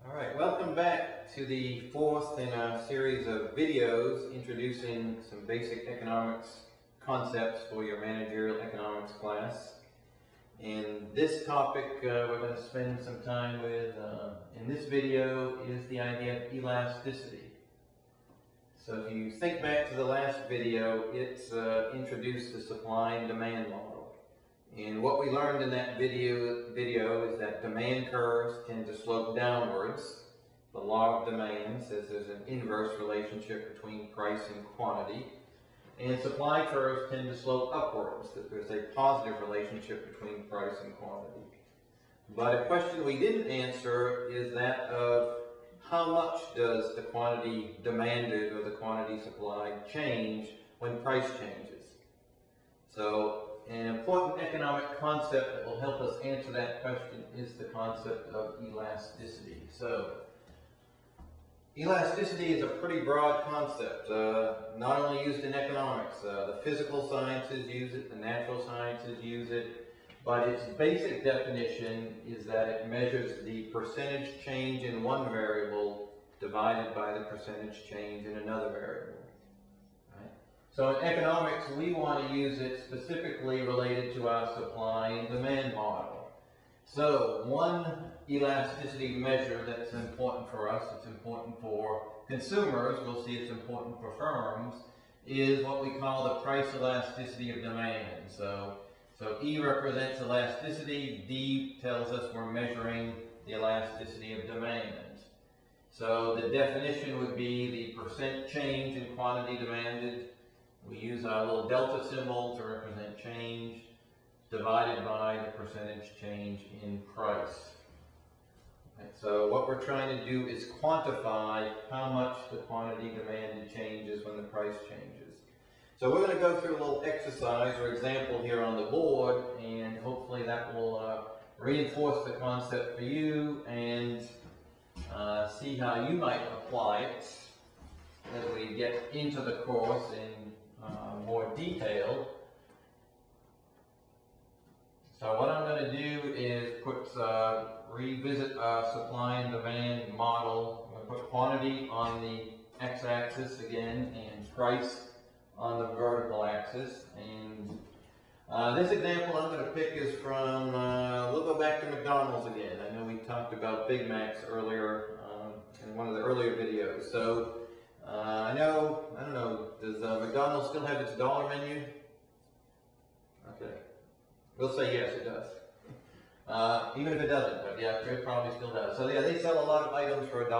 Alright, welcome back to the fourth in a series of videos introducing some basic economics concepts for your managerial economics class. And this topic we're going to spend some time with in this video is the idea of elasticity. So if you think back to the last video, it's introduced the supply and demand model. And what we learned in that video is that demand curves tend to slope downwards. The law of demand says there's an inverse relationship between price and quantity. And supply curves tend to slope upwards, that there's a positive relationship between price and quantity. But a question we didn't answer is that of how much does the quantity demanded or the quantity supplied change when price changes? So an important economic concept that will help us answer that question is the concept of elasticity. So, elasticity is a pretty broad concept, not only used in economics. The physical sciences use it, the natural sciences use it, but its basic definition is that it measures the percentage change in one variable divided by the percentage change in another variable. So in economics, we want to use it specifically related to our supply and demand model. So one elasticity measure that's important for us, it's important for consumers, we'll see it's important for firms, is what we call the price elasticity of demand. So E represents elasticity, D tells us we're measuring the elasticity of demand. So the definition would be the percent change in quantity demanded. We use our little delta symbol to represent change, divided by the percentage change in price. Okay, so what we're trying to do is quantify how much the quantity demanded changes when the price changes. So we're going to go through a little exercise or example here on the board, and hopefully that will reinforce the concept for you and see how you might apply it as we get into the course in more detail. So what I'm going to do is revisit our supply and demand model. I'm going to put quantity on the x-axis again and price on the vertical axis. And this example I'm going to pick is from, we'll go back to McDonald's again. I know we talked about Big Macs earlier in one of the earlier videos. So I don't know, does McDonald's still have its dollar menu? Okay. We'll say yes, it does. Even if it doesn't, but yeah, it probably still does. So yeah, they sell a lot of items for $1.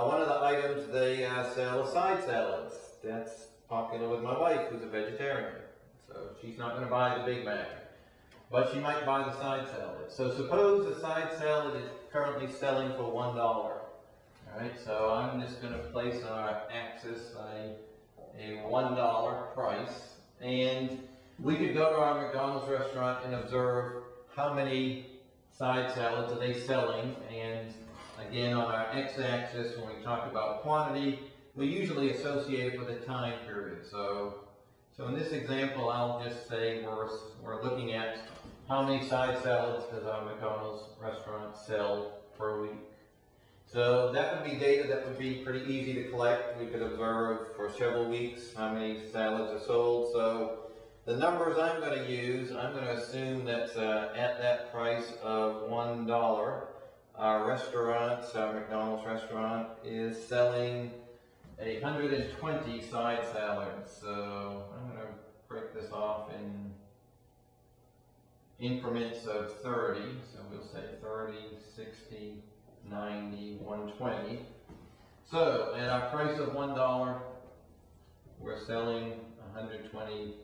One of the items they sell is side salads. That's popular with my wife, who's a vegetarian. So she's not going to buy the Big Mac, but she might buy the side salad. So suppose the side salad is currently selling for $1. Alright, so I'm just going to place on our axis a $1 price, and we could go to our McDonald's restaurant and observe how many side salads are they selling. And again, on our x-axis, when we talk about quantity, we usually associate it with a time period. So in this example, I'll just say we're looking at how many side salads does our McDonald's restaurant sell per week. So that would be data that would be pretty easy to collect. We could observe for several weeks how many salads are sold. So the numbers I'm going to use, I'm going to assume that at that price of $1, our restaurant, our McDonald's restaurant, is selling 120 side salads. So I'm going to break this off in increments of 30. So we'll say 30, 60, 90, 120. So at our price of $1, we're selling 120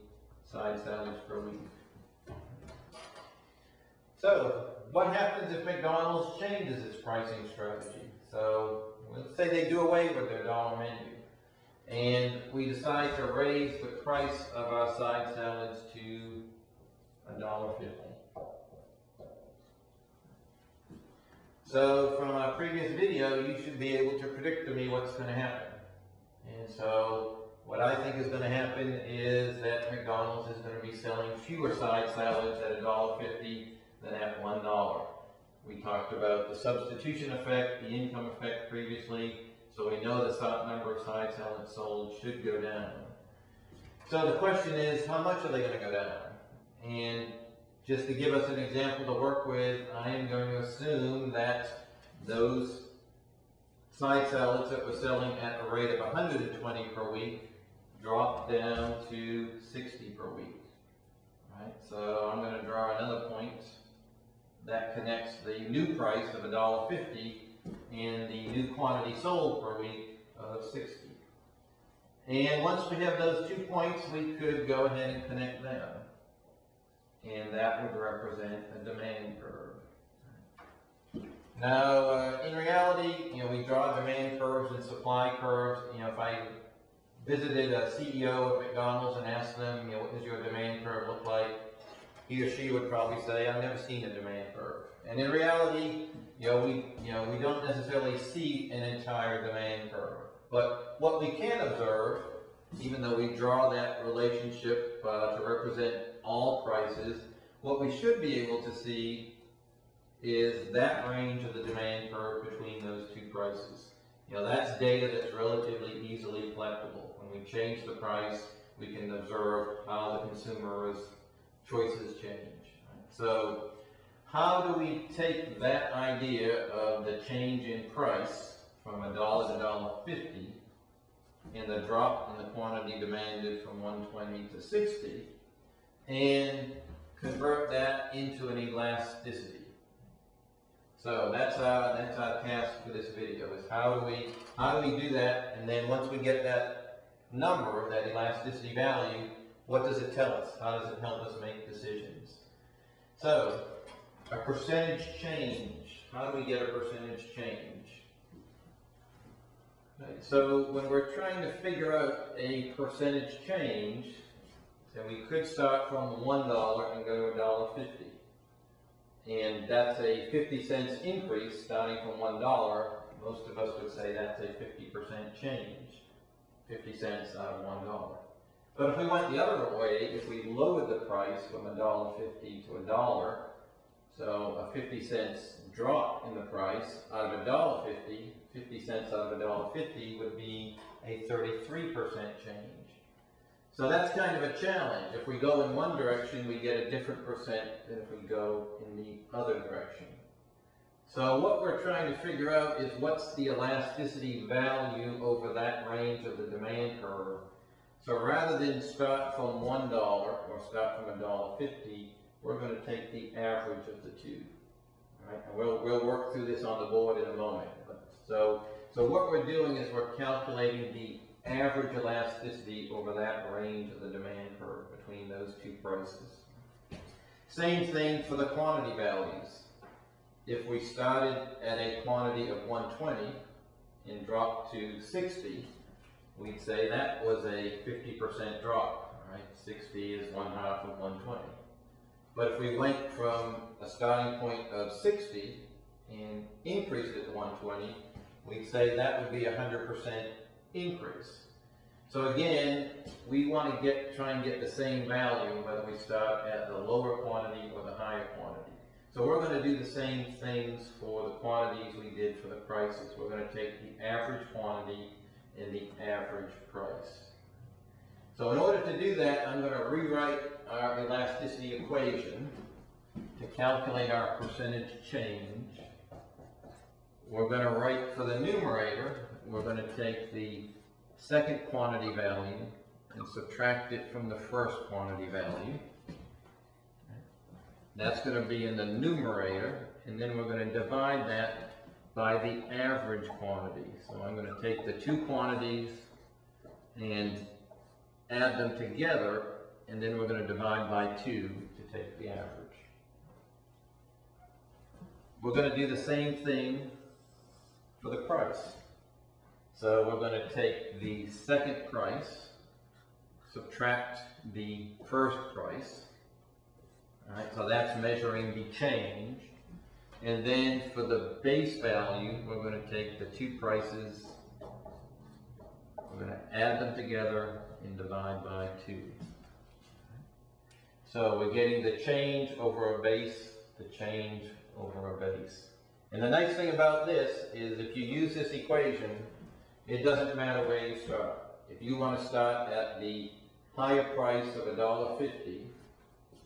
side salads per week. So what happens if McDonald's changes its pricing strategy? So let's say they do away with their dollar menu, and we decide to raise the price of our side salads to $1.50. So from our previous video, you should be able to predict to me what's going to happen. And so what I think is going to happen is that McDonald's is going to be selling fewer side salads at $1.50 than at $1. We talked about the substitution effect, the income effect previously, so we know the number of side salads sold should go down. So the question is, how much are they going to go down? And just to give us an example to work with, I am going to assume that those side salads that we're selling at a rate of 120 per week drop down to 60 per week. Right? So I'm going to draw another point that connects the new price of $1.50 and the new quantity sold per week of 60. And once we have those 2 points, we could go ahead and connect them. And that would represent a demand curve. Now, in reality, we draw demand curves and supply curves. If I visited a CEO of McDonald's and asked them, what does your demand curve look like? He or she would probably say, I've never seen a demand curve. And in reality, we don't necessarily see an entire demand curve. But what we can observe, even though we draw that relationship to represent all prices, what we should be able to see is that range of the demand curve between those two prices. That's data that's relatively easily collectible. When we change the price, we can observe how the consumer's choices change. So how do we take that idea of the change in price from $1 to $1.50 and the drop in the quantity demanded from 120 to 60 and convert that into an elasticity? So that's our task for this video, is how do we do that, and then once we get that number, that elasticity value, what does it tell us? How does it help us make decisions? So, a percentage change. How do we get a percentage change? Okay, so when we're trying to figure out a percentage change, so we could start from $1 and go to $1.50. And that's a 50 cents increase starting from $1. Most of us would say that's a 50% change. 50 cents out of $1. But if we went the other way, if we lowered the price from $1.50 to $1, so a 50 cents drop in the price out of $1.50, 50 cents out of $1.50 would be a 33% change. So that's kind of a challenge. If we go in one direction, we get a different percent than if we go in the other direction. So what we're trying to figure out is what's the elasticity value over that range of the demand curve. So rather than start from $1 or start from $1.50, we're going to take the average of the two. Right? And we'll work through this on the board in a moment. So what we're doing is we're calculating the average elasticity over that range of the demand curve between those two prices. Same thing for the quantity values. If we started at a quantity of 120 and dropped to 60, we'd say that was a 50% drop. Right? 60 is 1/2 of 120. But if we went from a starting point of 60 and increased it to 120, we'd say that would be a 100% increase. So again, we want to try and get the same value whether we start at the lower quantity or the higher quantity. So we're going to do the same things for the quantities we did for the prices. We're going to take the average quantity and the average price. So in order to do that, I'm going to rewrite our elasticity equation to calculate our percentage change. We're going to write for the numerator, we're going to take the second quantity value and subtract it from the first quantity value. That's going to be in the numerator, and then we're going to divide that by the average quantity. So I'm going to take the two quantities and add them together, and then we're going to divide by 2 to take the average. We're going to do the same thing for the price. So we're going to take the second price, subtract the first price. All right, so that's measuring the change. And then for the base value, we're going to take the two prices, we're going to add them together and divide by 2. So we're getting the change over a base, the change over a base. And the nice thing about this is if you use this equation, it doesn't matter where you start. If you want to start at the higher price of $1.50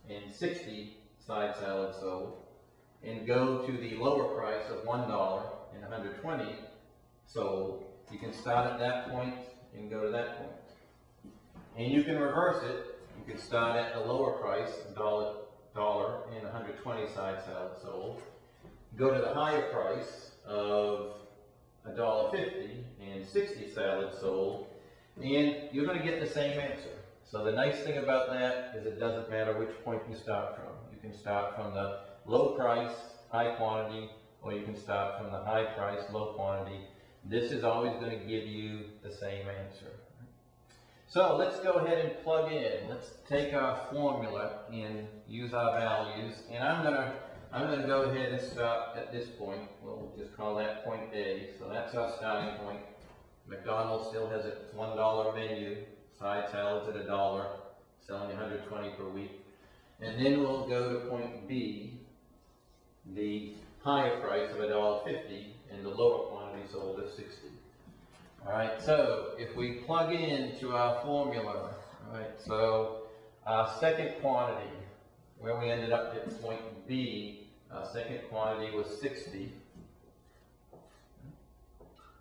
and 60 side salads sold, and go to the lower price of $1 and 120 sold, you can start at that point and go to that point. And you can reverse it. You can start at the lower price, $1 and 120 side salad sold, go to the higher price of $1.50 and 60 salads sold, and you're going to get the same answer. So the nice thing about that is it doesn't matter which point you start from. You can start from the low price, high quantity, or you can start from the high price, low quantity. This is always going to give you the same answer. So let's go ahead and plug in. Let's take our formula and use our values. And I'm gonna go ahead and start at this point. We'll just call that point A. So that's our starting point. McDonald's still has its $1 menu. Side salads at $1, selling 120 per week. And then we'll go to point B, the higher price of $1.50 and the lower quantity sold at 60. All right, so if we plug into our formula, all right, so our second quantity, where we ended up at point B, our second quantity was 60.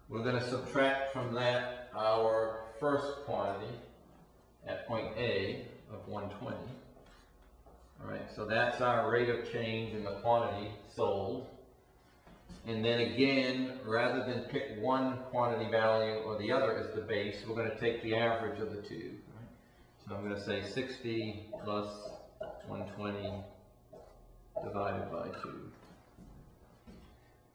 We're going to subtract from that our first quantity at point A of 120. All right, so that's our rate of change in the quantity sold. And then again, rather than pick one quantity value or the other as the base, we're going to take the average of the two. Right? So I'm going to say 60 plus 120 divided by 2.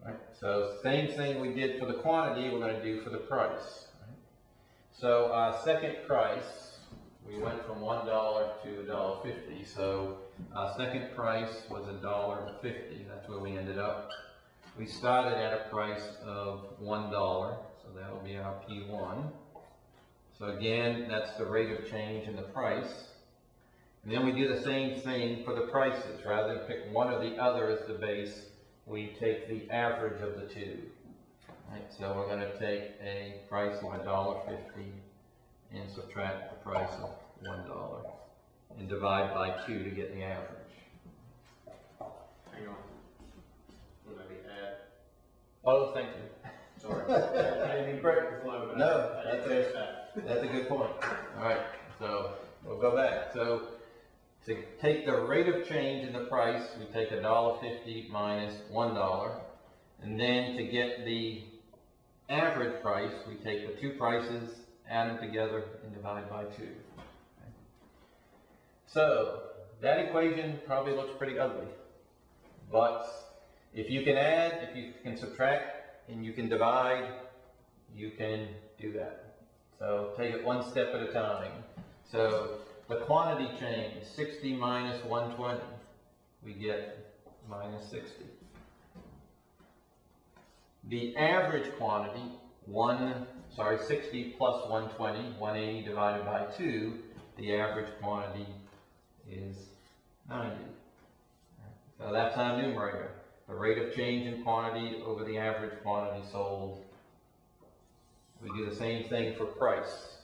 Right? So same thing we did for the quantity, we're going to do for the price. Right? So our second price, we went from $1 to $1.50. So our second price was $1.50. That's where we ended up. We started at a price of $1, so that'll be our P1. So again, that's the rate of change in the price. And then we do the same thing for the prices. Rather than pick one or the other as the base, we take the average of the two. Right, so we're going to take a price of $1.50 and subtract the price of $1 and divide by 2 to get the average. Hang on. Would I be add? Oh, thank you. Sorry. I didn't mean to break the flow, but no, that's a good point. All right, so we'll go back. So to take the rate of change in the price, we take $1.50 minus $1. And then to get the average price, we take the two prices, add them together, and divide by 2. Okay. So that equation probably looks pretty ugly. But if you can add, if you can subtract, and you can divide, you can do that. So take it one step at a time. So the quantity change, 60 minus 120, we get minus 60. The average quantity, 60 plus 120, 180 divided by 2, the average quantity is 90. So that's our numerator. The rate of change in quantity over the average quantity sold. We do the same thing for price.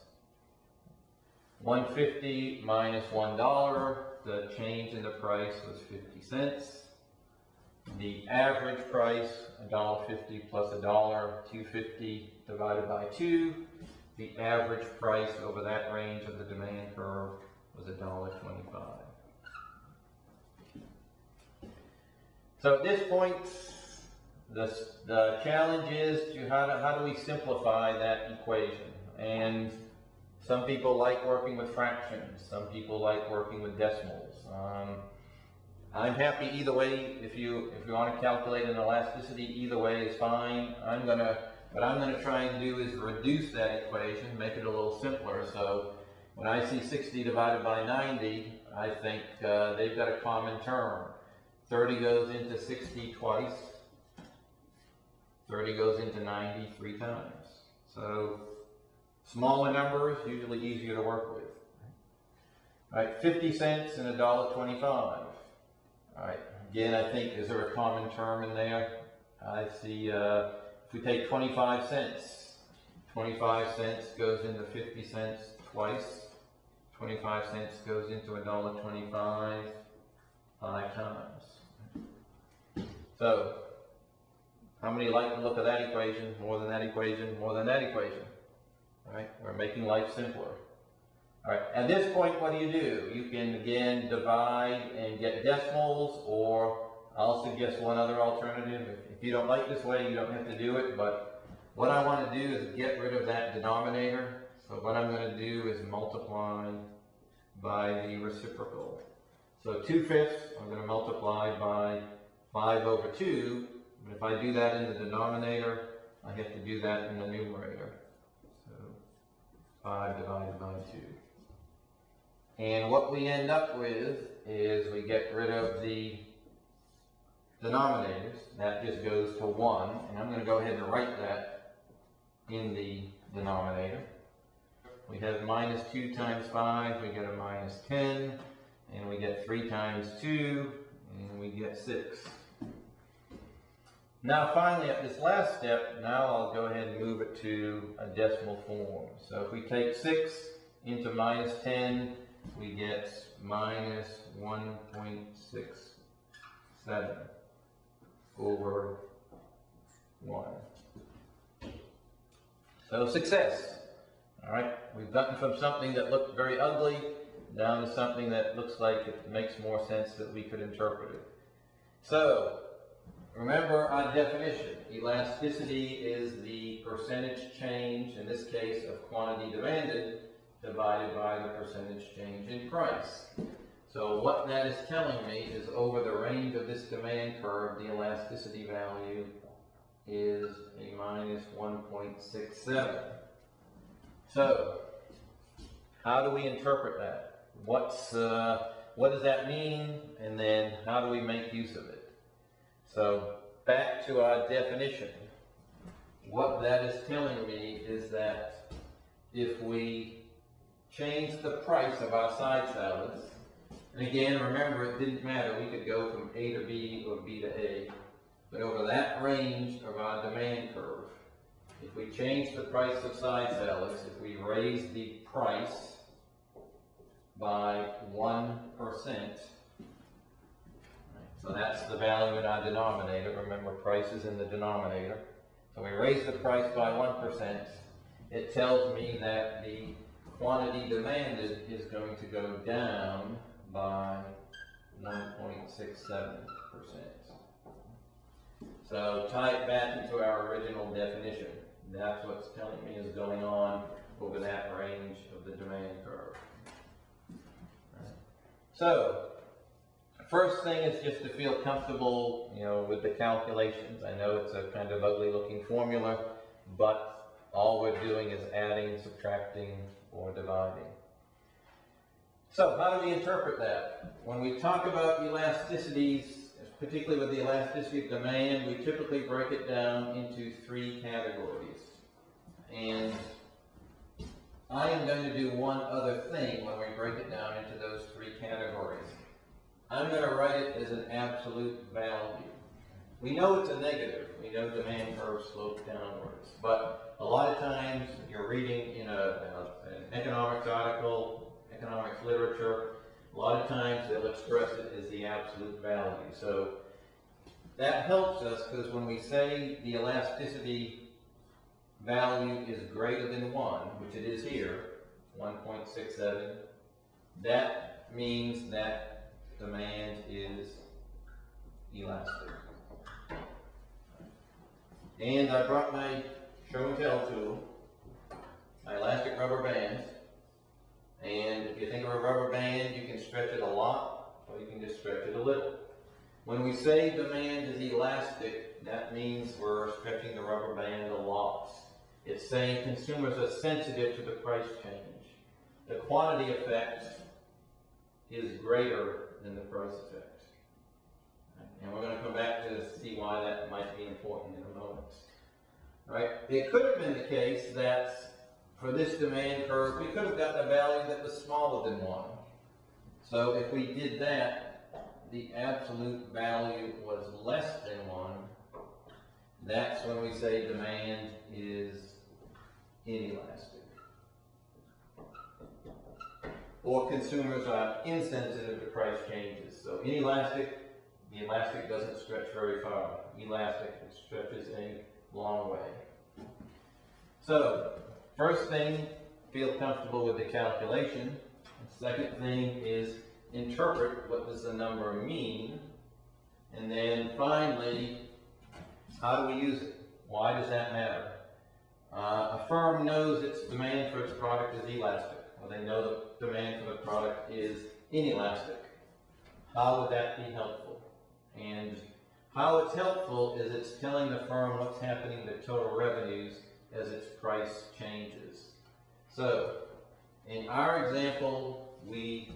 150 minus $1, the change in the price was 50 cents. The average price, $1.50 plus $1, $2.50 divided by 2. The average price over that range of the demand curve was $1.25. So at this point, the challenge is to how do we simplify that equation? And some people like working with fractions. Some people like working with decimals. I'm happy either way. If you want to calculate an elasticity, either way is fine. What I'm gonna try and do is reduce that equation, make it a little simpler. So when I see 60 divided by 90, I think they've got a common term. 30 goes into 60 twice. 30 goes into 90 3 times. So smaller numbers, usually easier to work with. All right, 50 cents and $1.25. All right, Again, I think, is there a common term in there? I see, if we take 25 cents, 25 cents goes into 50 cents twice. 25 cents goes into $1.25 5 times. So, how many like the look of that equation? More than that equation, more than that equation. All right, we're making life simpler. All right, at this point, what do? You can, again, divide and get decimals, or I'll suggest one other alternative. If you don't like this way, you don't have to do it, but what I want to do is get rid of that denominator. So what I'm going to do is multiply by the reciprocal. So 2/5, I'm going to multiply by 5 over 2, but if I do that in the denominator, I have to do that in the numerator. So 5 divided by 2. And what we end up with is we get rid of the denominators. That just goes to 1. And I'm going to go ahead and write that in the denominator. We have minus 2 times 5. We get a minus 10. And we get 3 times 2. And we get 6. Now finally, at this last step, now I'll go ahead and move it to a decimal form. So if we take 6 into minus 10, we get minus 1.67 over 1. So success. All right, we've gotten from something that looked very ugly down to something that looks like it makes more sense that we could interpret it. So remember our definition. Elasticity is the percentage change, in this case of quantity demanded, divided by the percentage change in price. So what that is telling me is over the range of this demand curve, the elasticity value is a minus 1.67. So how do we interpret that? What does that mean? And then how do we make use of it? So back to our definition. What that is telling me is that if we change the price of our side salads, and again, remember, it didn't matter. We could go from A to B or B to A. But over that range of our demand curve, if we change the price of side salads, if we raise the price by 1%, so that's the value in our denominator. Remember, price is in the denominator. So we raise the price by 1%. It tells me that the quantity demanded is going to go down by 1.67%. So tie it back into our original definition. That's what's telling me is going on over that range of the demand curve. Right. So, first thing is just to feel comfortable, with the calculations. I know it's a kind of ugly looking formula, but all we're doing is adding, subtracting, or dividing. So how do we interpret that? When we talk about elasticities, particularly with the elasticity of demand, we typically break it down into 3 categories. And I am going to do one other thing when we break it down into those 3 categories. I'm going to write it as an absolute value. We know it's a negative. We know demand curves slope downwards. But a lot of times you're reading in an economics article, economics literature, a lot of times they'll express it as the absolute value. So that helps us because when we say the elasticity value is greater than 1, which it is here, 1.67, that means that demand is elastic. And I brought my show and tell tool, my elastic rubber band. And if you think of a rubber band, you can stretch it a lot, or you can just stretch it a little. When we say demand is elastic, that means we're stretching the rubber band a lot. It's saying consumers are sensitive to the price change. The quantity effect is greater than the price effect. And we're going to come back to see why that might be important in a moment. Right? It could have been the case that for this demand curve, we could have gotten a value that was smaller than 1. So if we did that, the absolute value was less than 1, that's when we say demand is inelastic. Or consumers are insensitive to price changes. So inelastic, the elastic doesn't stretch very far. Elastic, it stretches a long way. So, first thing, feel comfortable with the calculation. The second thing is interpret what does the number mean. And then finally, how do we use it? Why does that matter? A firm knows its demand for its product is elastic. Well, they know the demand for the product is inelastic. How would that be helpful? And how it's helpful is it's telling the firm what's happening to total revenues as its price changes. So, in our example, we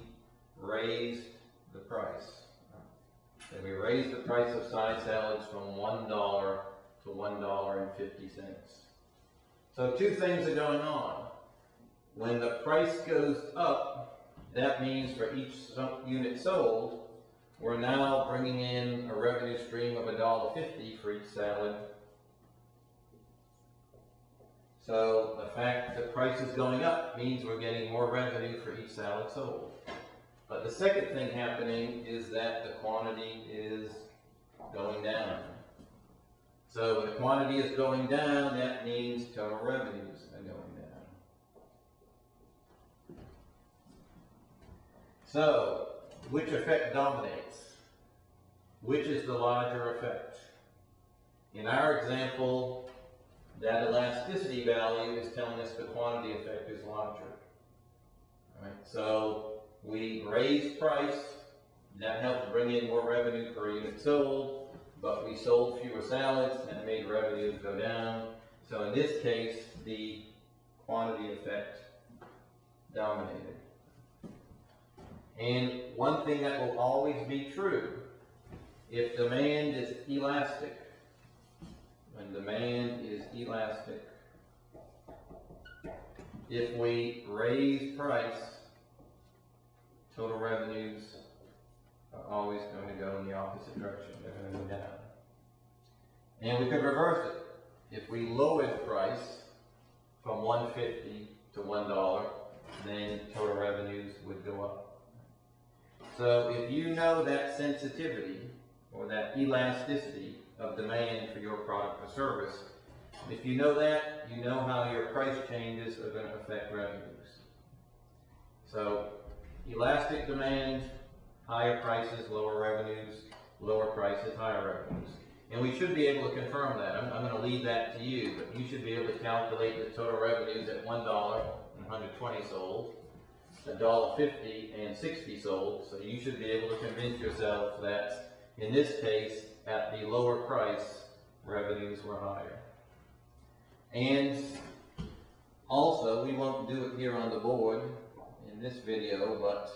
raised the price. So we raised the price of side salads from $1 to $1.50. So two things are going on. When the price goes up, that means for each unit sold, we're now bringing in a revenue stream of $1.50 for each salad. So the fact that the price is going up means we're getting more revenue for each salad sold. But the second thing happening is that the quantity is going down. So when the quantity is going down, that means total revenues are going down. So, which effect dominates? Which is the larger effect? In our example, that elasticity value is telling us the quantity effect is larger. All right, so we raised price, that helped bring in more revenue per unit sold, but we sold fewer salads and it made revenues go down. So in this case, the quantity effect dominated. And one thing that will always be true, if demand is elastic, when demand is elastic, if we raise price, total revenues are always going to go in the opposite direction. They're going to go down. And we could reverse it. If we lowered price from $1.50 to $1, then total revenues would go up. So if you know that sensitivity or that elasticity of demand for your product or service, if you know that, you know how your price changes are going to affect revenues. So elastic demand, higher prices, lower revenues, lower prices, higher revenues. And we should be able to confirm that. I'm going to leave that to you, but you should be able to calculate the total revenues at $1 and 120 sold, $1.50 and 60 sold. So you should be able to convince yourself that in this case, at the lower price, revenues were higher. And also, we won't do it here on the board in this video, but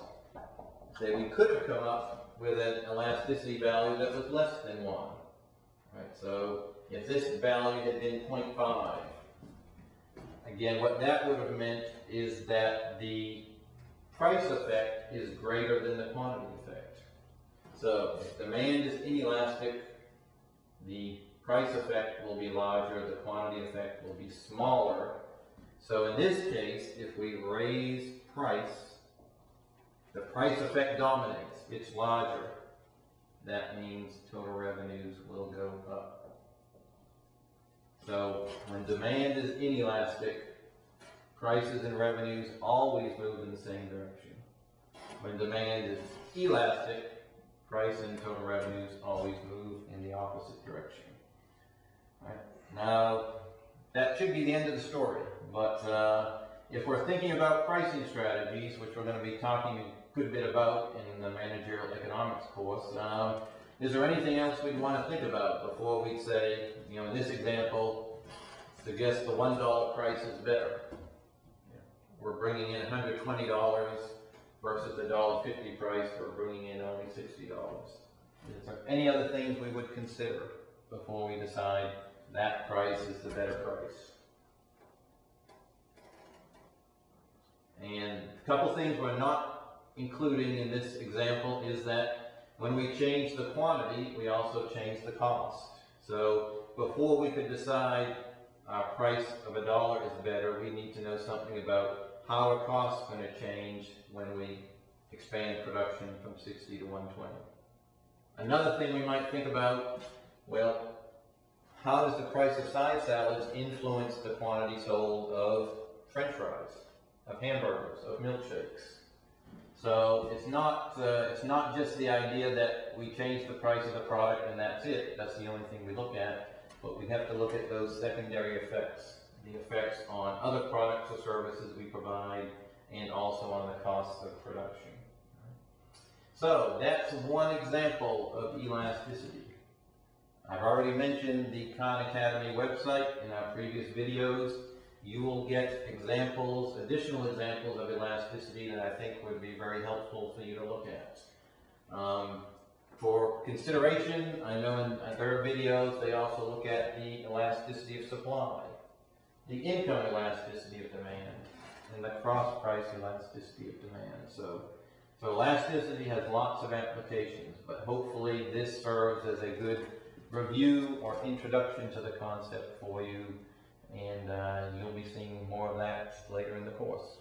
say we could have come up with an elasticity value that was less than 1. Right, so if this value had been 0.5, again, what that would have meant is that the price effect is greater than the quantity effect. So if demand is inelastic, the price effect will be larger, the quantity effect will be smaller. So in this case, if we raise price, the price effect dominates, it's larger. That means total revenues will go up. So when demand is inelastic, prices and revenues always move in the same direction. When demand is elastic, price and total revenues always move in the opposite direction. All right. Now, that should be the end of the story, but if we're thinking about pricing strategies, which we're going to be talking a good bit about in the managerial economics course, is there anything else we'd want to think about before we'd say, in this example, suggest the $1 price is better? We're bringing in $120 versus the $1.50 price, we're bringing in only $60. Is there any other things we would consider before we decide that price is the better price? And a couple things we're not including in this example is that When we change the quantity, we also change the cost. So before we could decide our price of $1 is better, we need to know something about how our cost is going to change when we expand production from 60 to 120. Another thing we might think about, well, how does the price of side salads influence the quantity sold of French fries, of hamburgers, of milkshakes? So it's not just the idea that we change the price of the product and that's it. That's the only thing we look at. But we have to look at those secondary effects, the effects on other products or services we provide, and also on the costs of production. So that's one example of elasticity. I've already mentioned the Khan Academy website in our previous videos. You will get examples, additional examples of elasticity that I think would be very helpful for you to look at. For consideration, I know in their videos they also look at the elasticity of supply, the income elasticity of demand, and the cross-price elasticity of demand. So elasticity has lots of applications, but hopefully this serves as a good review or introduction to the concept for you, and you'll be seeing more of that later in the course.